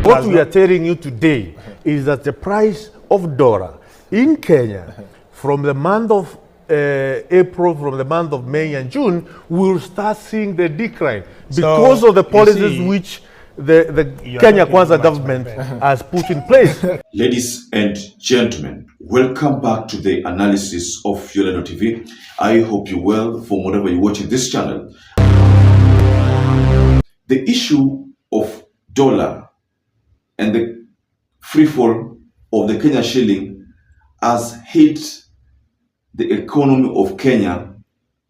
What we are telling you today is that the price of dollar in Kenya from the month of April, from the month of May and June, will start seeing the decline because of the policies which the Kenya Kwanza government has put in place. Ladies and gentlemen, welcome back to the analysis of YOLENO TV. I hope you're well from whatever you're watching this channel. The issue of dollar and the free fall of the Kenya shilling has hit the economy of Kenya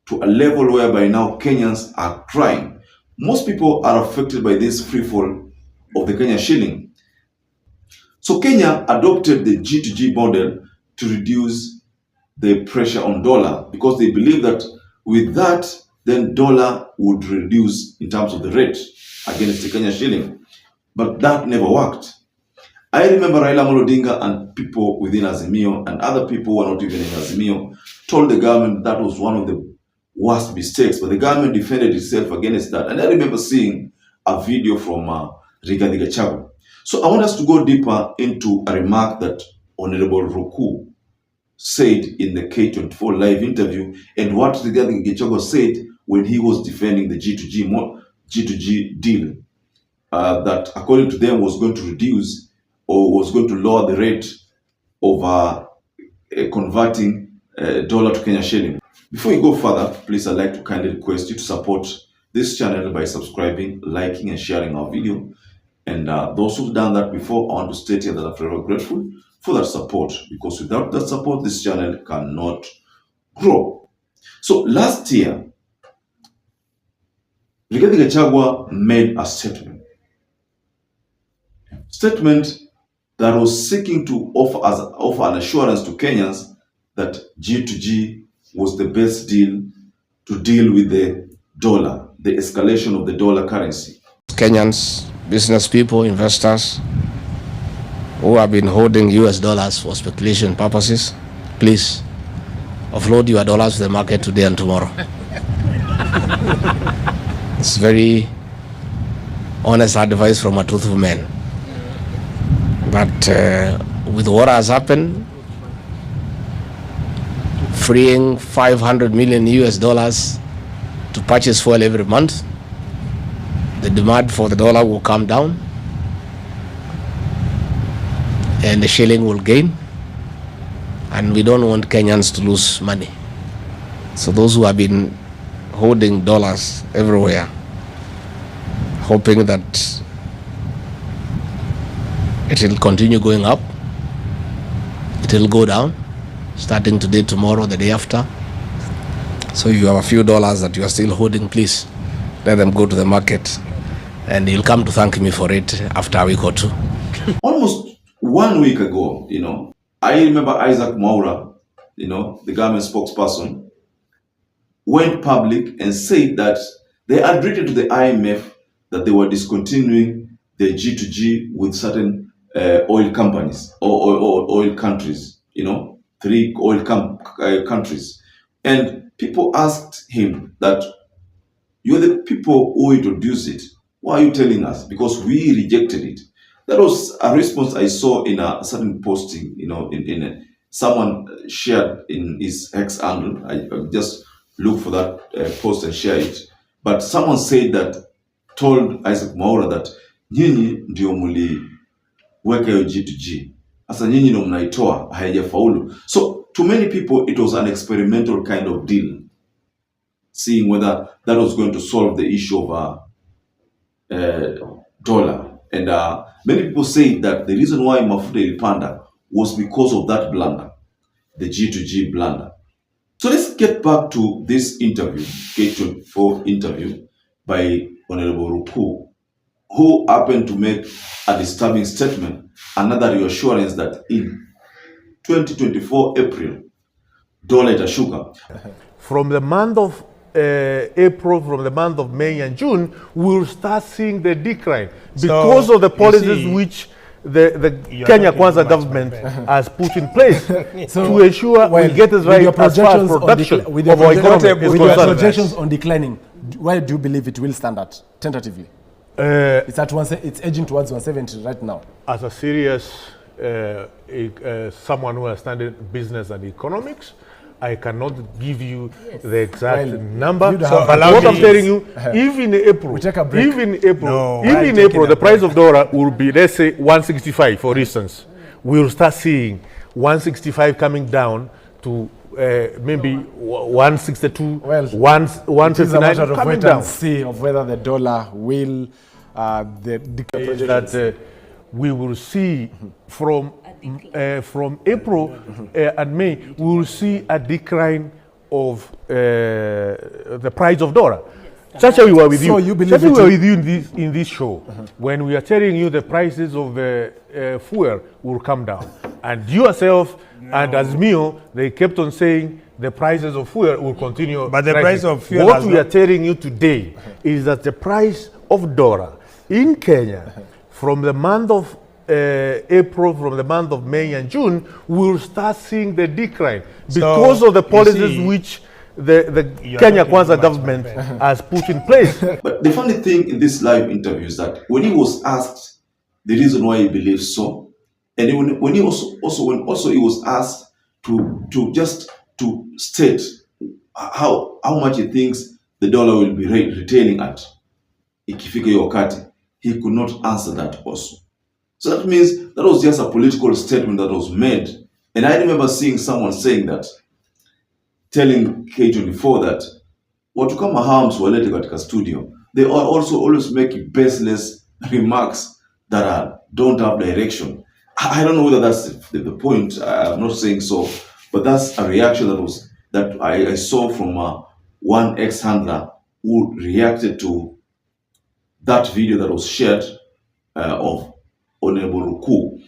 to a level whereby now Kenyans are crying. Most people are affected by this free fall of the Kenya shilling. So Kenya adopted the G2G model to reduce the pressure on dollar because they believe that with that, then dollar would reduce in terms of the rate against the Kenya shilling. But that never worked. I remember Raila Amolo Odinga and people within Azimio and other people who are not even in Azimio told the government that was one of the worst mistakes, but the government defended itself against that. And I remember seeing a video from Rigathi Gachagua. So I want us to go deeper into a remark that Honorable Ruku said in the K24 live interview and what Rigathi Gachagua said when he was defending the G2G deal that according to them was going to reduce or was going to lower the rate of converting dollar to Kenya shilling. Before you go further, please I'd like to kindly request you to support this channel by subscribing, liking and sharing our video. And those who've done that before, I want to state here that I'm forever grateful for that support, because without that support, this channel cannot grow. So last year, Rigathi Gachagua made a statement that was seeking to offer an assurance to Kenyans that G2G was the best deal to deal with the dollar, the escalation of the dollar currency. Kenyans, business people, investors who have been holding US dollars for speculation purposes, please offload your dollars to the market today and tomorrow. It's very honest advice from a truthful man. But with what has happened, freeing 500 million US dollars to purchase fuel every month, the demand for the dollar will come down and the shilling will gain, and we don't want Kenyans to lose money. So those who have been holding dollars everywhere, hoping that it will continue going up, it will go down, starting today, tomorrow, the day after. So you have a few dollars that you are still holding, please let them go to the market, and you'll come to thank me for it after a week or two. Almost 1 week ago, I remember Isaac Mwaura, the government spokesperson, went public and said that they had written to the IMF that they were discontinuing the G2G with certain oil companies or oil countries, 3 oil countries. And people asked him that, you're the people who introduced it. Why are you telling us? Because we rejected it. That was a response I saw in a certain posting, someone shared in his X handle. I just look for that post and share it. But someone said that, told Isaac Mwaura that, nyinyi ndio muliweka hiyo G2G. Asa nyinyi ndio mnaitoa, haijafaulu. So to many people, it was an experimental kind of deal, seeing whether that was going to solve the issue of dollar. And many people say that the reason why mafuta ilipanda was because of that blunder, the G2G blunder. So let's get back to this interview, K24 interview by Honorable Ruku, who happened to make a disturbing statement, another reassurance that in 2024 April, dollar itashuka. From the month of April, from the month of May and June, we'll start seeing the decline because of the policies which the Kenya Kwanza government has put in place to ensure we get as right as far as production with of our economy. With your projections on declining, where do you believe it will stand at, tentatively? It's at it's edging towards 170 right now. As a serious someone who has studied business and economics, I cannot give you the exact number. But what I'm telling you, even in April, the price of dollar will be, let's say, 165, for instance. We'll start seeing 165 coming down to maybe 162, 159 it is a matter of coming wait down. And see of whether the dollar will that we will see from April and May, we will see a decline of the price of dollar. Such we were with you. You believe Such we were with you in this show when we are telling you the prices of fuel will come down, and you yourself and Azmio, they kept on saying the prices of fuel will continue. But the rising. price of fuel. What we are telling you today is that the price of dollar in Kenya from the month of April, from the month of May and June, we'll start seeing the decline because of the policies which the Kenya Kwanza government has put in place. But the funny thing in this live interview is that when he was asked the reason why he believes so, and when he also he was asked to state how much he thinks the dollar will be retaining at ikifika hiyo wakati, he could not answer that also. So that means that was just a political statement that was made. And I remember seeing someone saying that, telling K24 that watu kama Harms walete katika studio, they are also always making baseless remarks that don't have direction. I don't know whether that's the point. I'm not saying so, but that's a reaction that I saw from one ex-handler who reacted to that video that was shared of Honorable Ruku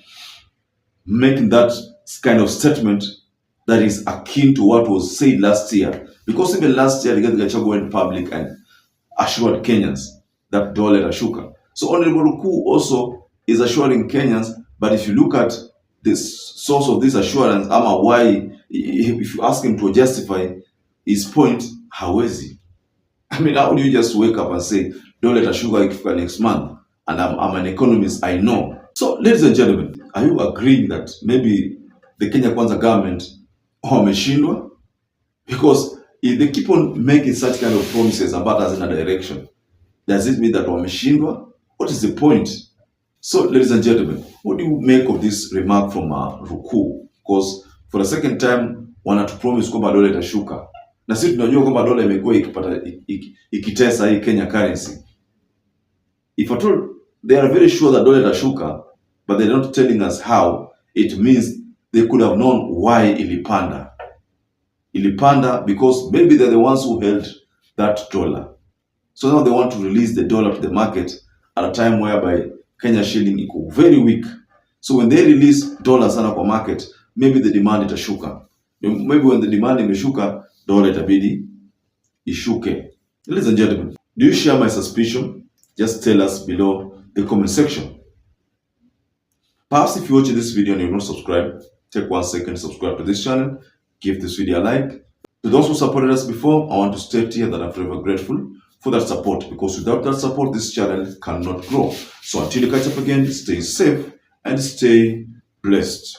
making that kind of statement that is akin to what was said last year. Because even last year, Rigathi Gachagua went public and assured Kenyans that dollar ashuka. So Honorable Ruku also is assuring Kenyans, but if you look at the source of this assurance, why, if you ask him to justify his point, hawezi. I mean, how do you just wake up and say, dollar ashuka next month? And I'm an economist, I know. So, ladies and gentlemen, are you agreeing that maybe the Kenya Kwanza government wameshindwa? Because if they keep on making such kind of promises about us in a direction, does it mean that wameshindwa? What is the point? So, ladies and gentlemen, what do you make of this remark from Ruku? Because for the second time, wanatupromise kwamba dola itashuka. Na sisi tunajua kwamba dola imekuwa ikitesa hii Kenya currency. If at all, they are very sure that dollar itashuka, but they're not telling us how. It means they could have known why ilipanda. Ilipanda because maybe they're the ones who held that dollar. So now they want to release the dollar to the market at a time whereby Kenya shilling is very weak. So when they release dollars sana kwa market, maybe the demand itashuka. Maybe when the demand imeshuka, dollar itabidi ishuke. Ladies and gentlemen, do you share my suspicion? Just tell us below the comment section. Perhaps if you're watching this video and you're not subscribed, take 1 second to subscribe to this channel. Give this video a like. To those who supported us before, I want to state here that I'm forever grateful for that support, because without that support, this channel cannot grow. So until you catch up again, stay safe and stay blessed.